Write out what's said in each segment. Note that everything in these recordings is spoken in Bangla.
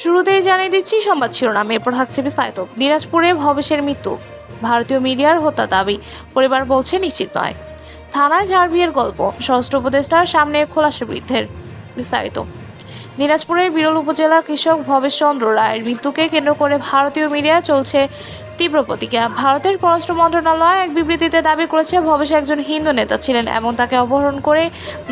শুরুতেই জানিয়ে দিচ্ছি সংবাদ শিরোনাম, এরপর থাকছে বিস্তারিত। দিনাজপুরে ভবেশের মৃত্যু, ভারতীয় মিডিয়ার হত্যা দাবি, পরিবার বলছে নিশ্চিত নয়। থানায় ঝাড় বিয়ের গল্প, স্বরাষ্ট্র উপদেষ্টার সামনে খোলাসা বৃদ্ধের। বিস্তারিত। দিনাজপুরের বিরল উপজেলার কৃষক ভবেশ চন্দ্র রায়ের মৃত্যুকে কেন্দ্র করে ভারতীয় মিডিয়ায় চলছে তীব্র প্রতিক্রিয়া। ভারতের পররাষ্ট্র মন্ত্রণালয় এক বিবৃতিতে দাবি করেছে ভবেশ একজন হিন্দু নেতা ছিলেন এবং তাকে অপহরণ করে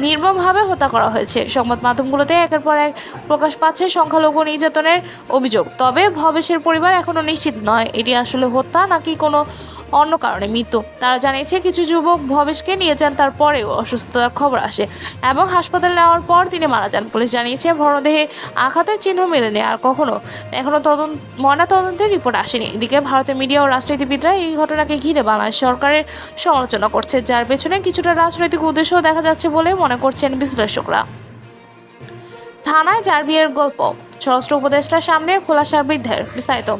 নির্মমভাবে হত্যা করা হয়েছে। সংবাদ মাধ্যমগুলোতে একের পর এক প্রকাশ পাচ্ছে সংখ্যালঘু নির্যাতনের অভিযোগ। তবে ভবেশের পরিবার এখনো নিশ্চিত নয় এটি আসলে হত্যা নাকি কোনো অন্য কারণে মৃত্যু। তারা জানিয়েছে কিছু যুবক ভবেশকে নিয়ে যান, তারপরেও অসুস্থতার খবর আসে এবং হাসপাতালে নেওয়ার পর তিনি মারা যান। পুলিশ জানিয়েছে মরদেহে আঘাতের চিহ্ন মেলেনি আর এখনো ময়নাতদন্তের রিপোর্ট আসেনি। এদিকে ভারতের মিডিয়া ও রাজনীতিবিদরা এই ঘটনাকে ঘিরে বাংলাদেশ সরকারের সমালোচনা করছে, যার পেছনে কিছুটা রাজনৈতিক উদ্দেশ্য দেখা যাচ্ছে বলে মনে করছেন বিশ্লেষকরা। থানায় ঝাড় বিয়ের গল্প, স্বরাষ্ট্র উপদেষ্টার সামনে খোলাসা বৃদ্ধের। বিস্তারিত।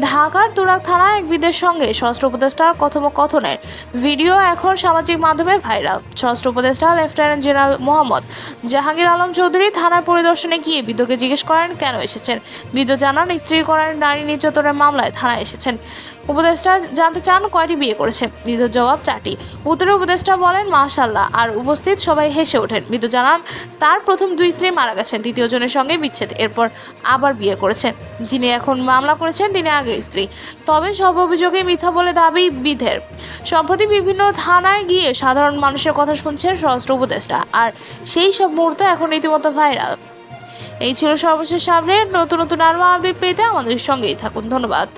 ঢাকার তুরাগ থানায় এক বৃদ্ধের সঙ্গে স্বরাষ্ট্র উপদেষ্টার কথোপকথনের ভিডিও এখন সামাজিক মাধ্যমে ভাইরাল। স্বরাষ্ট্র উপদেষ্টা লেফটেন্যান্ট জেনারেল মোহাম্মদ জাহাঙ্গীর আলম চৌধুরী থানায় পরিদর্শনে গিয়ে বৃদ্ধকে জিজ্ঞেস করেন কেন এসেছেন। বৃদ্ধ জানান স্ত্রী করার নারী নির্যাতনের মামলায় থানায় এসেছেন। উপদেষ্টা জানতে চান কয়টি বিয়ে করেছেন। বৃদ্ধ জবাব 4টি। উত্তরে উপদেষ্টা বলেন মাশাআল্লাহ, আর উপস্থিত সবাই হেসে ওঠেন। বৃদ্ধ জানান তার প্রথম 2 স্ত্রী মারা গেছেন, তৃতীয় জনের সঙ্গে বিচ্ছেদ, এরপর আবার বিয়ে করেছেন। যিনি এখন মামলা করেছেন তিনি আগের স্ত্রী, তবে সব অভিযোগে মিথ্যা বলে দাবি বৃদ্ধের। সম্প্রতি বিভিন্ন থানায় গিয়ে সাধারণ মানুষের কথা শুনছেন স্বরাষ্ট্র উপদেষ্টা, আর সেই সব মুহূর্ত এখন রীতিমতো ভাইরাল। এই ছিল সর্বশেষ আপডেট। নতুন আরও আপডেট পেতে আমাদের সঙ্গেই থাকুন। ধন্যবাদ।